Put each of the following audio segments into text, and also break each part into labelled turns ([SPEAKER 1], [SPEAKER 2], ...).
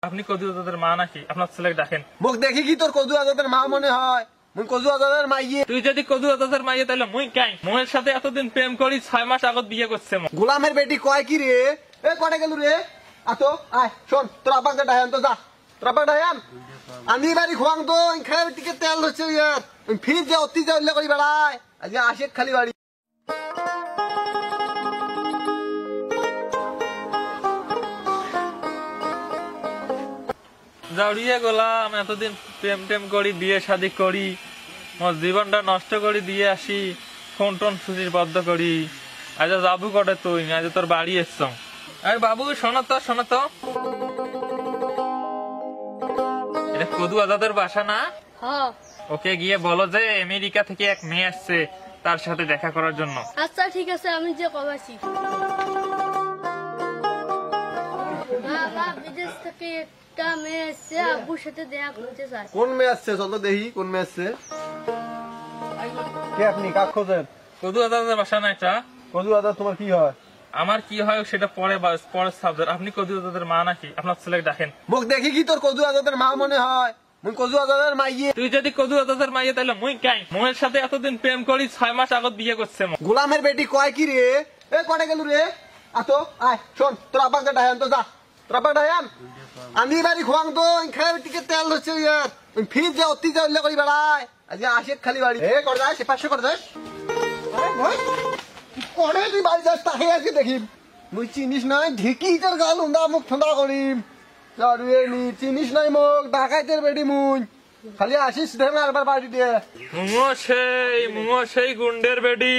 [SPEAKER 1] আপনি কদু আজাদের মা নাকি? আপনার ছেলেকে ডাকেন।
[SPEAKER 2] মুখ দেখি কি তোর কদু আজাদের মা মনে হয়? মুই কদু আজাদের মাইয়ে।
[SPEAKER 1] তুই যদি কদু আজাদের মাইয়ে তাহলে মুই কাই? মোয়ের সাথে এতদিন প্রেম করি, 6 মাস আগত বিয়ে করছে।
[SPEAKER 2] গোলামের বেটি কয় কি রে? এ কটে গেল রে? আতো আয় শোন, তোর আব্বাকে ডায়ান তো যা। তোর আব্বা ডায়ান আমি বাড়ি খোয়াং তো খায় টিকে তেল হচ্ছে ইয়ার ফির যে অতি যা উল্লেখ করি বেড়ায় আজকে আসে খালি বাড়ি।
[SPEAKER 1] জাউরিয়ে গোলাম, এতদিন প্রেম টেম করি, বিয়ে শাদী করি, মোর জীবনটা নষ্ট করি দিয়ে আসি, ফোন টোন সুচির বদ্ধ করি। আজ যাবু কটে তুই? আজ তোর বাড়ি এসছ। আরে বাবু শোনো তো, শোনো তো, এটা কদু আজাদের বাসা না? ওকে গিয়ে বলো যে আমেরিকা থেকে এক মেয়ে আসছে, তার সাথে দেখা করার জন্য।
[SPEAKER 3] আচ্ছা ঠিক আছে, আমি যে কবাসি। বাবা বিদেশ থেকে একটা মেয়ে এসছে, আব্বুর সাথে দেখা করতে চায়।
[SPEAKER 2] কোন মেয়ে আসছে? চল তো দেখি কোন মেয়ে আসছে। কে আপনি? কাক খোঁজেন?
[SPEAKER 1] কদু আজাদের বাসা না এটা?
[SPEAKER 2] কদু আজাদ তোমার কি হয়?
[SPEAKER 1] আমার কি হয় সেটা পরের সাবজেক্ট। আপনি কদু আজাদের মা নাকি? আপনার ছেলেকে ডাকেন।
[SPEAKER 2] মুখ দেখি কি তোর কদু আজাদের মা মনে হয়? মুই কদু আজাদের মাইয়ে।
[SPEAKER 1] তুই যদি কদু আজাদের মাইয়ে তাহলে মুই কাই? মোয়ের সাথে এতদিন প্রেম করি, 6 মাস আগত বিয়ে করছে।
[SPEAKER 2] গোলামের বেটি কয় কি রে? এ কটে গেল রে? আতো আয় শোন, তোর আব্বাকে ডায়ান তো যা। তোর আব্বা ডায়ান আমি বাড়ি খোয়াং তো খায় টিকে তেল হচ্ছে ইয়ার ফির যে অতি যা উল্লেখ করি বেড়ায় আজকে আসে খালি বাড়ি। এ করে যায়, সে পাশে করে যায়। করে তুই বাড়ি যাস তাকে আজকে দেখি। মুই চিনিস নাই ঢেকি তোর গাল উন্দা মুখ ঠান্ডা করিম। চিনিস নাই মুখ ডাকাইতের বেটি মুই খালি আসিস দেখ না আরবার বাড়ি দিয়ে।
[SPEAKER 1] মুঙো সেই গুন্ডের বেডি,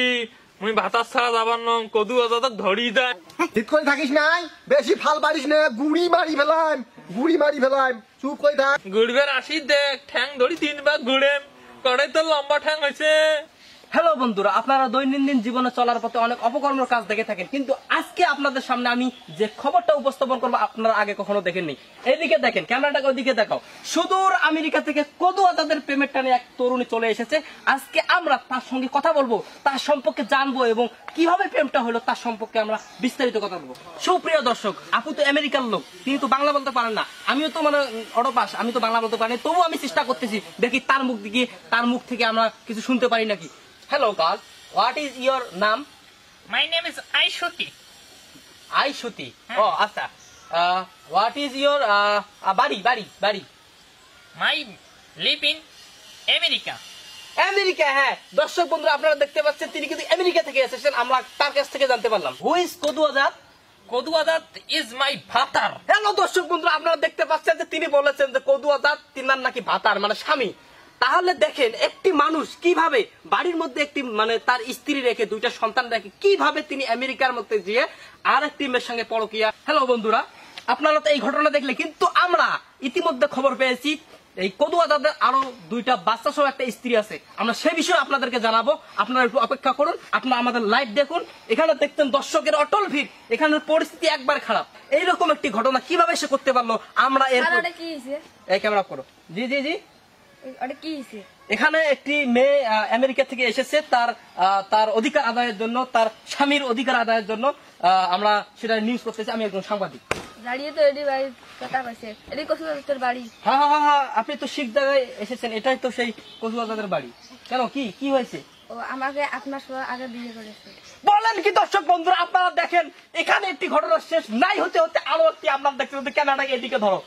[SPEAKER 1] মুই ভাতার ছাড়া যাবার নং। কদু আজাদের ধরি দেয়।
[SPEAKER 2] ঠিক করে থাকিস নাই, বেশি ফাল বাড়িস না, গুড়ি মারি ফেলাম, গুড়ি মারি ফেলাম। চুপ করে থাক।
[SPEAKER 1] গুড়বের আসি দেখ, ঠ্যাং ধরি 3 বার ঘুরেম, কড়াই তোর লম্বা ঠ্যাং হয়েছে।
[SPEAKER 4] হ্যালো বন্ধুরা, আপনারা দৈনন্দিন জীবনে চলার পথে অনেক অপকর্মের কাজ দেখে থাকেন, কিন্তু আজকে আপনাদের সামনে আমি যে খবরটা উপস্থাপন করবো আপনারা আগে কখনো দেখেননি। এদিকে দেখেন, ক্যামেরাটাকে ওদিকে দেখাও। সুদূর আমেরিকা থেকে কদু আজাদের প্রেমের টানে এক তরুণী চলে এসেছে। আজকে আমরা তার সঙ্গে কথা বলবো, তার সম্পর্কে জানবো এবং কিভাবে প্রেমটা হলো তার সম্পর্কে আমরা বিস্তারিত কথা বলবো। সুপ্রিয় দর্শক, আপু তো আমেরিকার লোক, তিনি তো বাংলা বলতে পারেন না। আমিও তো মানে অডপাস, আমি তো বাংলা বলতে পারি না, তবুও আমি চেষ্টা করতেছি, দেখি তার মুখ থেকে আমরা কিছু শুনতে পারি নাকি। Hello girl, what is your name?
[SPEAKER 1] My name is Aishuti.
[SPEAKER 4] Aishuti. Oh, আচ্ছা। What is your বাড়ি?
[SPEAKER 1] My live in America.
[SPEAKER 4] America. হ্যাঁ দর্শক বন্ধুরা, আপনারা দেখতে পাচ্ছেন তিনি কিন্তু আমেরিকা থেকে এসেছেন। আমরা তার কাছ থেকে জানতে পারলাম হু ইজ কদু আজাদ।
[SPEAKER 1] কদু আজাদ is my ভাতার।
[SPEAKER 4] হ্যালো দর্শক বন্ধুরা, আপনারা দেখতে পাচ্ছেন যে তিনি বলেছেন যে কদু আজাদ তিনার নাকি ভাতার মানে স্বামী। তাহলে দেখেন একটি মানুষ কিভাবে বাড়ির মধ্যে একটি মানে তার স্ত্রী রেখে 2টা সন্তান রেখে কিভাবে তিনি আমেরিকার মধ্যে গিয়ে আর একটি মেয়ের সঙ্গে পরকীয়া। হ্যালো বন্ধুরা, আপনারা তো এই ঘটনা দেখলে, কিন্তু আমরা ইতিমধ্যে খবর পেয়েছি এই কদু আজাদের আরো 2টা বাচ্চা সহ একটা স্ত্রী আছে। আমরা সে বিষয়ে আপনাদেরকে জানাবো, আপনারা একটু অপেক্ষা করুন, আপনারা আমাদের লাইভ দেখুন। এখানে দেখতেন দর্শকের অটল ভিড়, এখানের পরিস্থিতি একবার খারাপ। এইরকম একটি ঘটনা কিভাবে সে করতে পারলো আমরা এই ক্যামেরা করো। জি জি জি, এখানে একটি মেয়ে আমেরিকা থেকে এসেছে তার অধিকার আদায়ের জন্য, তার স্বামীর অধিকার আদায়ের জন্য। আমরা সেটা নিউজ করতেছি, আমি একজন সাংবাদিক। হ্যাঁ, আপনি তো শিখ জায়গায় এসেছেন, এটাই তো সেই কদু আজাদের বাড়ি। কেন, কি হয়েছে?
[SPEAKER 3] আমাকে 8 মাস আগে বিয়ে করেছে।
[SPEAKER 4] বলেন কি দর্শক বন্ধুরা, আপনারা দেখেন এখানে একটি ঘটনা শেষ নাই হতে হতে আরো একটি আপনারা দেখছেন। ক্যামেরাটাকে এদিকে ধরো,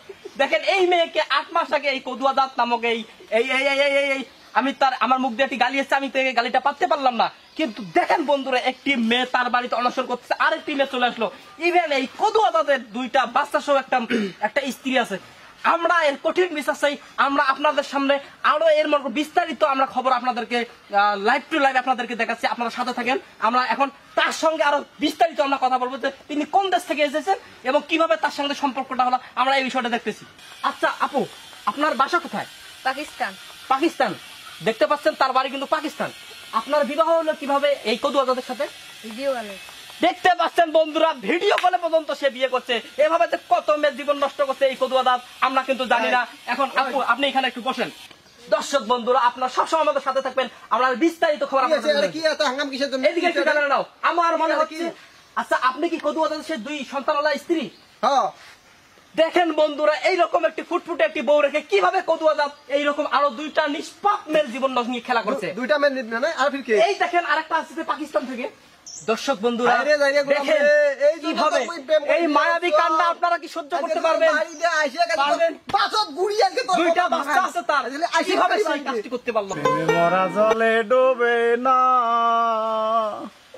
[SPEAKER 4] দেখেন এই মেয়েকে 8 মাস আগে এই কদু আজাদ নামক এই আমার মুখ দিয়ে একটি গালি এসছে, আমি তো এই গালিটা পাততে পারলাম না। কিন্তু দেখেন বন্ধুরা, একটি মেয়ে তার বাড়িতে অনশন করতেছে, আরেকটি মেয়ে চলে আসলো। ইভেন এই কদু আজাদের 2টা বাচ্চা সহ একটা স্ত্রী আছে। আমরা এর কঠিন বিচার চাই। আমরা আপনাদের সামনে আরো এর বিস্তারিত আমরা খবর আপনাদেরকে লাইভ টু লাইভ আপনাদেরকে দেখাচ্ছি, আপনারা সাথে থাকেন। আমরা এখন তার সঙ্গে আরো বিস্তারিত আমরা কথা বলবো যে তিনি কোন দেশ থেকে এসেছেন এবং কিভাবে তার সঙ্গে সম্পর্কটা হলো, আমরা এই বিষয়টা দেখতেছি। আচ্ছা আপু, আপনার বাসা কোথায়? পাকিস্তান। দেখতে পাচ্ছেন তার বাড়ি কিন্তু পাকিস্তান। আপনার বিবাহ হলো কিভাবে এই কদু আজাদের সাথে?
[SPEAKER 3] ভিডিও কলে।
[SPEAKER 4] দেখতে পাচ্ছেন বন্ধুরা, ভিডিও কলে পর্যন্ত সে বিয়ে করছে। এভাবে যে কত মেয়ের জীবন নষ্ট করছে এই কদু আজাদ আমরা কিন্তু জানি না। এখন আপু আপনি এখানে একটু বসেন। দর্শক বন্ধুরা, আপনারা সবসময় আমাদের সাথে থাকবেন, আমরা বিস্তারিত খবর এদিকে একটু ক্যামেরা নাও। আমার মনে হচ্ছে, আচ্ছা আপনি কি কদু আজাদের সেই 2 সন্তানওয়ালা স্ত্রী?
[SPEAKER 2] হ্যাঁ।
[SPEAKER 4] দেখেন বন্ধুরা, এইরকম একটি ফুটফুটে একটি বউ রেখে কিভাবে কদুয়া জাত এইরকম আরো দুইটা নিষ্পাপ মেয়ের জীবন নিয়ে খেলা করছে।
[SPEAKER 2] দুইটা মেন নিত না আর ফির কে
[SPEAKER 4] এই দেখেন আরেকটা আসছে পাকিস্তান থেকে। দর্শক বন্ধুরা
[SPEAKER 2] আরে যাইরে গোলাম
[SPEAKER 4] দেখেন
[SPEAKER 2] রে, এই জন্য
[SPEAKER 4] কিভাবে
[SPEAKER 2] তো কই প্রেম
[SPEAKER 4] এই
[SPEAKER 2] করি
[SPEAKER 4] মায়াবী
[SPEAKER 2] তো।
[SPEAKER 4] কান্না আপনারা কি সহ্য করতে
[SPEAKER 2] আজকে
[SPEAKER 4] পারবেন?
[SPEAKER 2] বাড়িতে আইসা গেছে
[SPEAKER 4] পারবেন?
[SPEAKER 2] বাসত গুড়ি আজকে তোর
[SPEAKER 4] দুইটা
[SPEAKER 2] বাবা
[SPEAKER 4] বাচ্চা আছে তার,
[SPEAKER 2] আজকে আইসা
[SPEAKER 4] কিভাবে
[SPEAKER 2] বাড়ি
[SPEAKER 4] সেই
[SPEAKER 2] বাড়িতে।
[SPEAKER 4] কাজটি করতে পারলো?
[SPEAKER 5] প্রেমে মরা জলে ডোবে না,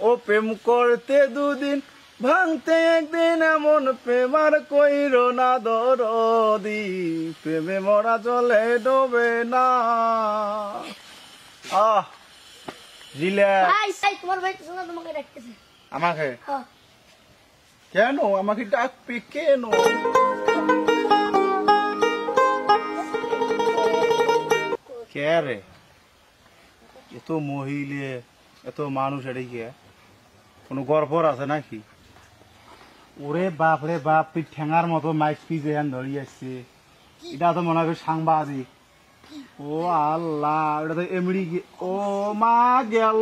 [SPEAKER 5] ও প্রেম করতে দুদিন ভাঙতে একদিন, এমন প্রেমার কইরো না দরদি, প্রেমে মরা জলে ডোবে না। আহ রিল্যাক্স।
[SPEAKER 3] ভাই সাই তোমার ভাই তো শোনা তোমাকে ডাকতেছে।
[SPEAKER 5] আমাকে
[SPEAKER 3] হ্যাঁ
[SPEAKER 5] কেন আমাকে ডাকবে কেন? কে রে? এত মহিলে এত মানুষ এটাই কে? কোনো গর্বর আছে নাকি? ওরে বাপ রে বাপ, তুই ঠেঙার মতো মাইক পিজে হ্যান ধরিয়ে আসছে। এটা তো মনে হবে সাংবাদিক। ও আল্লাহ, এটা তো এমড়ি ও মা গেল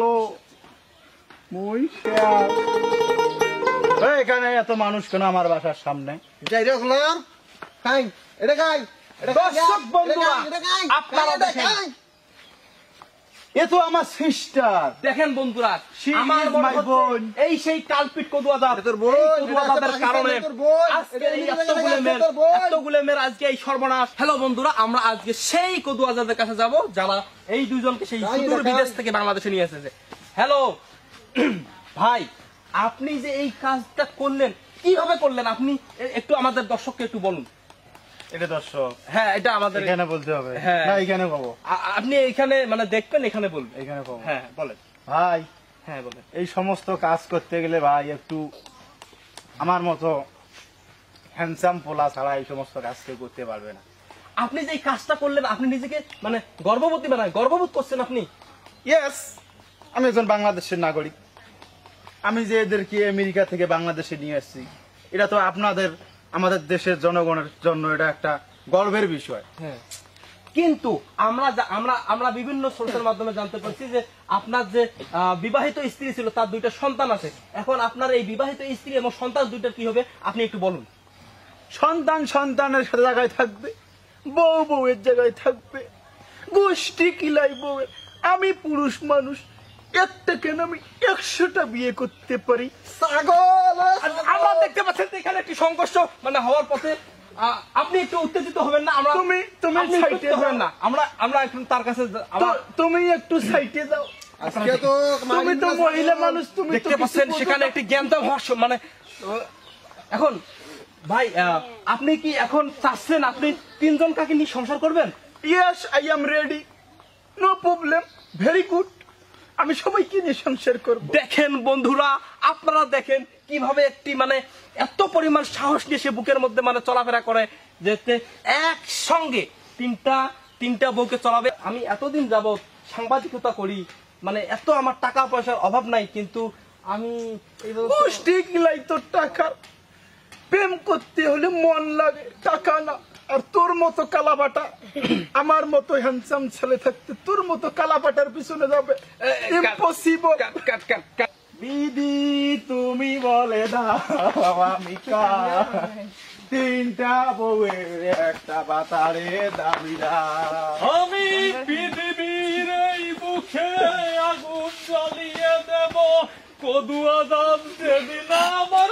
[SPEAKER 5] মই শেষ। এই, এখানে এত মানুষ কেন আমার বাসার সামনে?
[SPEAKER 2] যাইরে গোলাম খাই এটা খাই এটা খাই,
[SPEAKER 4] দর্শক বন্ধুরা,
[SPEAKER 2] এটা খাই,
[SPEAKER 4] আপনারা
[SPEAKER 2] এটা
[SPEAKER 4] দেখেন।
[SPEAKER 2] খাই।
[SPEAKER 5] এ তো আমার সিস্টার।
[SPEAKER 4] দেখেন বন্ধুরা,
[SPEAKER 5] She
[SPEAKER 4] আমার
[SPEAKER 5] is
[SPEAKER 4] মনে
[SPEAKER 5] my
[SPEAKER 4] হচ্ছে
[SPEAKER 5] বোন।
[SPEAKER 4] এই সেই কালপিট কদুয়া জাত,
[SPEAKER 2] এটা তোর বোন,
[SPEAKER 4] এই কদুয়া
[SPEAKER 2] এটা
[SPEAKER 4] জাতের
[SPEAKER 2] একটা
[SPEAKER 4] কারণে
[SPEAKER 2] পাকিস্তানের তোর বোন,
[SPEAKER 4] আজকে
[SPEAKER 2] এটা
[SPEAKER 4] এই
[SPEAKER 2] ইংরেজি
[SPEAKER 4] এতগুলো
[SPEAKER 2] লেখা
[SPEAKER 4] মেয়ের
[SPEAKER 2] তোর বোন।
[SPEAKER 4] এতগুলো মেয়ের আজকে এই সর্বনাশ। হ্যালো বন্ধুরা, আমরা আজকে সেই কদুয়া জাতের কাছে যাব যারা এই দুজনকে সেই
[SPEAKER 2] তাই
[SPEAKER 4] সুদূর
[SPEAKER 2] দেখান।
[SPEAKER 4] বিদেশ থেকে বাংলাদেশে নিয়ে এসেছে। হ্যালো ভাই, আপনি যে এই কাজটা করলেন কিভাবে করলেন আপনি একটু আমাদের দর্শককে একটু বলুন।
[SPEAKER 5] এটা দর্শক
[SPEAKER 4] হ্যাঁ, এটা আমাদের
[SPEAKER 5] এখানে বলতে হবে
[SPEAKER 4] হ্যাঁ।
[SPEAKER 5] না এখানে পাবো?
[SPEAKER 4] আপনি এখানে মানে দেখবেন, এখানে বলবেন।
[SPEAKER 5] এখানে পাবো।
[SPEAKER 4] হ্যাঁ বলেন,
[SPEAKER 5] ভাই
[SPEAKER 4] হ্যাঁ বলেন।
[SPEAKER 5] এই সমস্ত কাজ করতে গেলে ভাই একটু আমার মতো হ্যান্ডসাম পোলা ছাড়া এই সমস্ত কাজ কেউ করতে পারবে না।
[SPEAKER 4] আপনি যে এই কাজটা করলেন আপনি নিজেকে মানে গর্ববতী বানায় গর্ববোধ করছেন আপনি।
[SPEAKER 5] ইয়েস, আমি একজন বাংলাদেশের নাগরিক। আমি যে এদেরকে আমেরিকা থেকে বাংলাদেশে নিয়ে আসছি, এটা তো আপনাদের আমাদের দেশের জনগণের জন্য এটা একটা গর্বের বিষয়।
[SPEAKER 4] হ্যাঁ, কিন্তু আমরা বিভিন্ন সোর্সের মাধ্যমে জানতে পারছি যে আপনার যে বিবাহিত স্ত্রী ছিল তার দুইটা সন্তান আছে। এখন আপনার এই বিবাহিত স্ত্রী এবং সন্তান দুইটার কি হবে আপনি একটু বলুন।
[SPEAKER 5] সন্তানের সাথে জায়গায় থাকবে, বউয়ের জায়গায় থাকবে, গোষ্ঠী কিলাই বউয়ের। আমি পুরুষ মানুষ, একটা কেন আমি 100টা বিয়ে করতে পারি।
[SPEAKER 2] ছাগল
[SPEAKER 4] আমরা দেখতে পাচ্ছেন যে এখানে একটি সংঘর্ষ মানে হওয়ার পথে আপনি একটু উত্তেজিত হবেন না? আমরা
[SPEAKER 5] তুমি
[SPEAKER 4] আপনি
[SPEAKER 5] সাইটে
[SPEAKER 4] উত্তেজিত হবেন না, আমরা এখন তার কাছে
[SPEAKER 5] তুমি একটু সাইটে যাও।
[SPEAKER 2] আজকে তো
[SPEAKER 5] তুমি তো মহিলা মানুষ, তুমি তো
[SPEAKER 4] দেখতে
[SPEAKER 5] কিছু
[SPEAKER 4] পাচ্ছেন
[SPEAKER 5] বোঝো
[SPEAKER 4] সেখানে
[SPEAKER 5] না।
[SPEAKER 4] একটি জ্ঞানদাম হওয়ার মানে এখন ভাই আপনি কি এখন চাচ্ছেন আপনি তিনজন কাকে নিয়ে সংসার করবেন?
[SPEAKER 5] Yes, I am ready. No problem. Very good. আমি সবাইকে নিয়ে সংসার করব।
[SPEAKER 4] দেখেন বন্ধুরা, আপনারা দেখেন কিভাবে একটি মানে এত পরিমাণ সাহস নিয়ে সে বুকের মধ্যে মানে চলাফেরা করে যেতে একসঙ্গে তিনটা বউকে চলাবে। আমি এতদিন যাবত সাংবাদিকতা করি, মানে এত আমার টাকা পয়সার অভাব নাই, কিন্তু আমি এইভাবে তো-
[SPEAKER 5] গোষ্ঠী কিলাই তোর টাকা। প্রেম করতে হলে মন লাগে, টাকা না। আর তোর মতো কালাবাটা, আমার মতো হ্যান্ডসাম ছেলে থাকতে তোর মতো কালাবাটার পিছনে যাবে ইম্পসিবল।
[SPEAKER 4] কাট।
[SPEAKER 5] দিদি তুমি বলে দাও আমি কার, 3টা বউয়ের একটা বাতারে দাবিদার।
[SPEAKER 1] আমি পৃথিবীর এই বুকে আগুন জ্বালিয়ে দেব, কদুয়া দাম সেদিন আমার